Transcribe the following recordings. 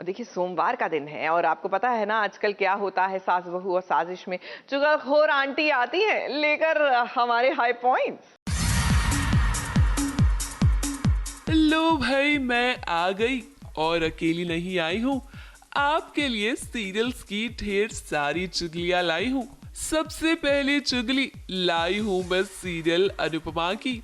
और देखिए सोमवार का दिन है और आपको पता है ना आजकल क्या होता है सास बहू और साजिश में। चुगलखोर आंटी आती है लेकर हमारे हाई पॉइंट्स। लो भाई, मैं आ गई और अकेली नहीं आई हूँ। आपके लिए सीरियल्स की ढेर सारी चुगलियां लाई हूँ। सबसे पहले चुगली लाई हूँ मैं सीरियल अनुपमा की।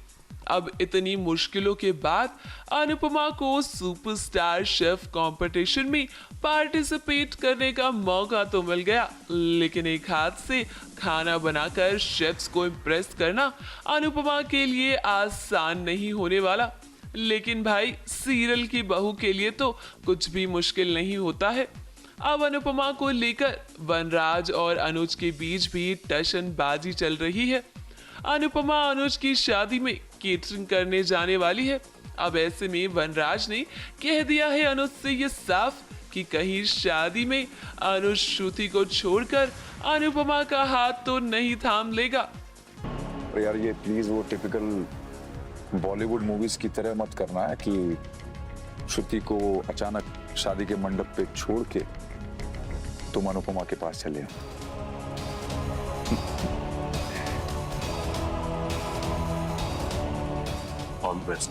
अब इतनी मुश्किलों के बाद अनुपमा को सुपरस्टार शेफ कंपटीशन में पार्टिसिपेट करने का मौका तो मिल गया, लेकिन एक हाथ से खाना बनाकर शेफ्स को इम्प्रेस करना अनुपमा के लिए आसान नहीं होने वाला। लेकिन भाई, सीरियल की बहू के लिए तो कुछ भी मुश्किल नहीं होता है। अब अनुपमा को लेकर वनराज और अनुज के बीच भी टशनबाजी चल रही है। अनुपमा अनुज की शादी में केटरिंग करने जाने वाली है। अब ऐसे में वनराज ने कह दिया है अनुज से ये साफ कि कहीं शादी में अनुज श्रुति को छोड़कर अनुपमा का हाथ तो नहीं थाम लेगा। यार ये प्लीज वो टिपिकल बॉलीवुड मूवीज की तरह मत करना है कि श्रुति को अचानक शादी के मंडप पे छोड़ के तुम अनुपमा के पास चले आओ। All the best.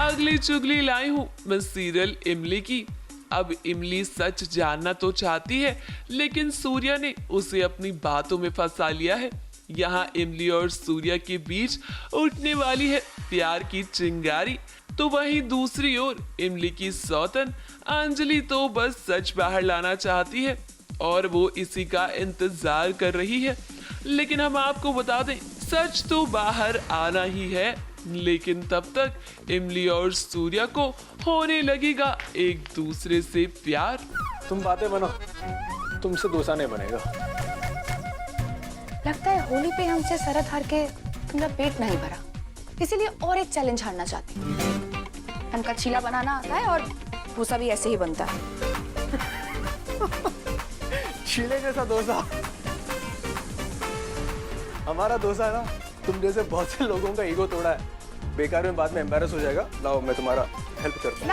अगली चुगली लाई हूँ मैं सीरियल इमली की। अब इमली सच जानना तो चाहती है, लेकिन सूर्या ने उसे अपनी बातों में फंसा लिया है। यहाँ इमली और सूर्या के बीच उठने वाली है प्यार की चिंगारी, तो वहीं दूसरी ओर इमली की सौतन अंजलि तो बस सच बाहर लाना चाहती है और वो इसी का इंतजार कर रही है। लेकिन हम आपको बता दें, सच तो बाहर आना ही है, लेकिन तब तक इमली और सूर्या को होने लगेगा एक दूसरे से प्यार। तुम बातें बनो, तुमसे डोसा नहीं बनेगा। लगता है होली पे हमसे सरहद हार के तुम्हारा पेट नहीं भरा, इसीलिए और एक चैलेंज हारना चाहती हूँ। हमका चीला बनाना आता है और डोसा भी ऐसे ही बनता है। चीले जैसा डोसा? हमारा डोसा है ना, तुम जैसे बहुत से लोगों का ईगो तोड़ा है। बेकार में बाद में एम्बैरस हो जाएगा। लाओ मैं तुम्हारा हेल्प करता हूं।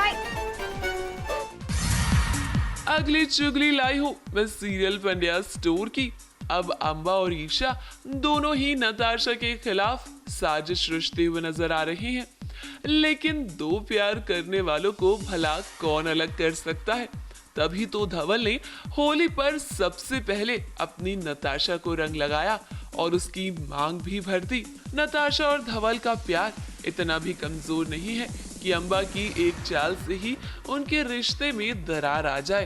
अगली चुगली लाई हूँ मैं सीरियल पंड्या स्टोर की। अब अम्बा और ईशा दोनों ही नताशा के खिलाफ साजिश रचते हुए नजर आ रहे हैं, लेकिन दो प्यार करने वालों को भला कौन अलग कर सकता है। तभी तो धवल ने होली पर सबसे पहले अपनी नताशा को रंग लगाया और उसकी मांग भी भर दी। नताशा और धवल का प्यार इतना भी कमजोर नहीं है कि अम्बा की एक चाल से ही उनके रिश्ते में दरार आ जाए।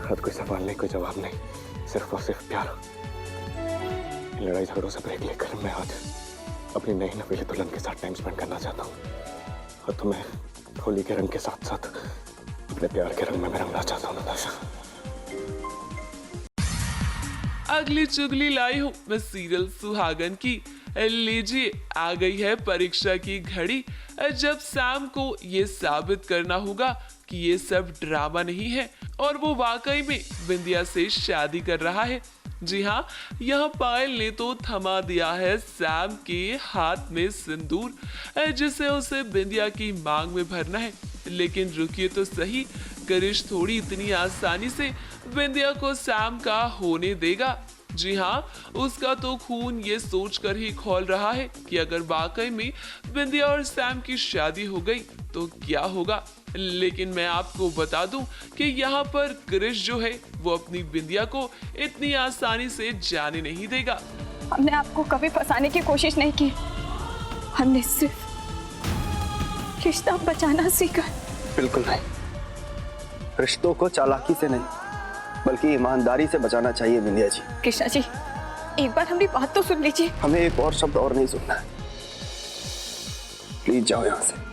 हद कोई सवाल नहीं, कोई जवाब नहीं, सिर्फ और सिर्फ प्यार। लड़ाई झगड़ों से ब्रेक लेकर मैं आज अपनी नई नवीली दुल्हन के साथ टाइम स्पेंड करना चाहता हूँ और तुम्हें होली के रंग के साथ साथ अपने प्यार के रंग में रंगना चाहता हूँ नताशा। अगली चुगली लाई हूँ मैं सीरियल सुहागन की। लीजिए, आ गई है परीक्षा की घड़ी, जब सैम को ये साबित करना होगा कि ये सब ड्रामा नहीं है और वो वाकई में बिंदिया से शादी कर रहा है। जी हाँ, यहाँ पायल ने तो थमा दिया है सैम के हाथ में सिंदूर, जिसे उसे बिंदिया की मांग में भरना है। लेकिन रुकिए तो सही, करिश थोड़ी इतनी आसानी से बिंदिया को सैम का होने देगा। जी हाँ, उसका तो खून ये सोचकर ही खौल रहा है कि अगर वाकई में बिंदिया और सैम की शादी हो गई तो क्या होगा। लेकिन मैं आपको बता दूं कि यहाँ पर क्रिश जो है वो अपनी बिंदिया को इतनी आसानी से जाने नहीं देगा। हमने आपको कभी फंसाने की कोशिश नहीं की, हमने सिर्फ रिश्ता बचाना सीखा। बिल्कुल नहीं, रिश्तों को चालाकी से नहीं बल्कि ईमानदारी से बचाना चाहिए बिंदिया जी। कृष्णा जी, एक बार हमारी बात तो सुन लीजिए। हमें एक और शब्द और नहीं सुनना है, प्लीज जाओ यहाँ से।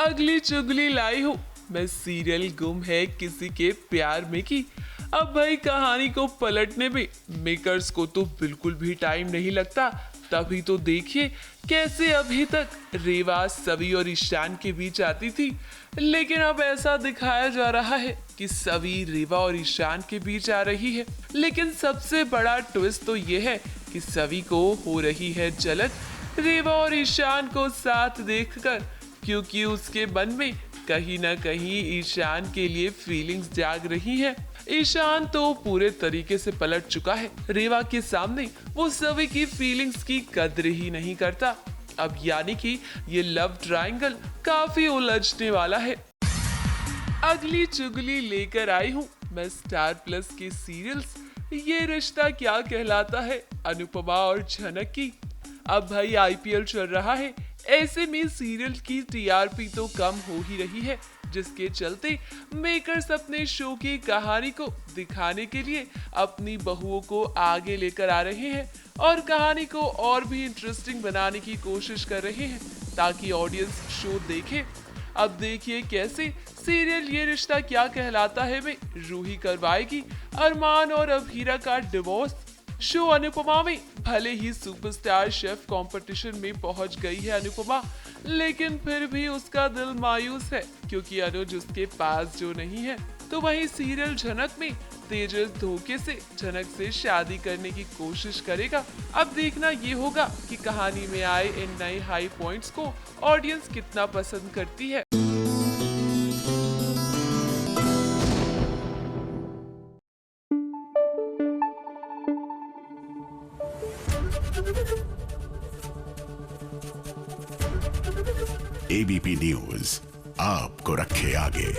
अगली चुगली लाई हूँ मैं सीरियल गुम है किसी के प्यार में की। अब भाई कहानी को पलटने में मेकर्स को तो बिल्कुल भी टाइम नहीं लगता। तभी तो देखिए कैसे अभी तक रेवा सवी और ईशान के बीच आती थी, लेकिन अब ऐसा दिखाया जा रहा है कि सवी रेवा और ईशान के बीच आ रही है। लेकिन सबसे बड़ा ट्विस्ट तो ये है कि सवी को हो रही है जलन रेवा और ईशान को साथ देखकर, क्योंकि उसके मन में कहीं ना कहीं ईशान के लिए फीलिंग्स जाग रही हैं। ईशान तो पूरे तरीके से पलट चुका है। रेवा के सामने वो सभी की फीलिंग्स की कद्र ही नहीं करता। अब यानी कि ये लव ट्रायंगल काफी उलझने वाला है। अगली चुगली लेकर आई हूँ मैं स्टार प्लस के सीरियल्स ये रिश्ता क्या कहलाता है अनुपमा और झनक की। अब भाई आईपीएल चल रहा है, ऐसे में सीरियल की टीआरपी तो कम हो ही रही है, जिसके चलते मेकर्स अपने शो की कहानी को दिखाने के लिए अपनी बहुओं को आगे लेकर आ रहे हैं और कहानी को और भी इंटरेस्टिंग बनाने की कोशिश कर रहे हैं ताकि ऑडियंस शो देखे। अब देखिए कैसे सीरियल ये रिश्ता क्या कहलाता है में रूही करवाएगी अरमान और अभीरा का डिवोर्स। शो अनुपमा में भले ही सुपरस्टार शेफ कंपटीशन में पहुंच गई है अनुपमा, लेकिन फिर भी उसका दिल मायूस है क्योंकि अनुज उसके पास जो नहीं है। तो वहीं सीरियल झनक में तेजस धोखे से झनक से शादी करने की कोशिश करेगा। अब देखना ये होगा कि कहानी में आए इन नए हाई पॉइंट्स को ऑडियंस कितना पसंद करती है। एबीपी न्यूज आपको रखे आगे।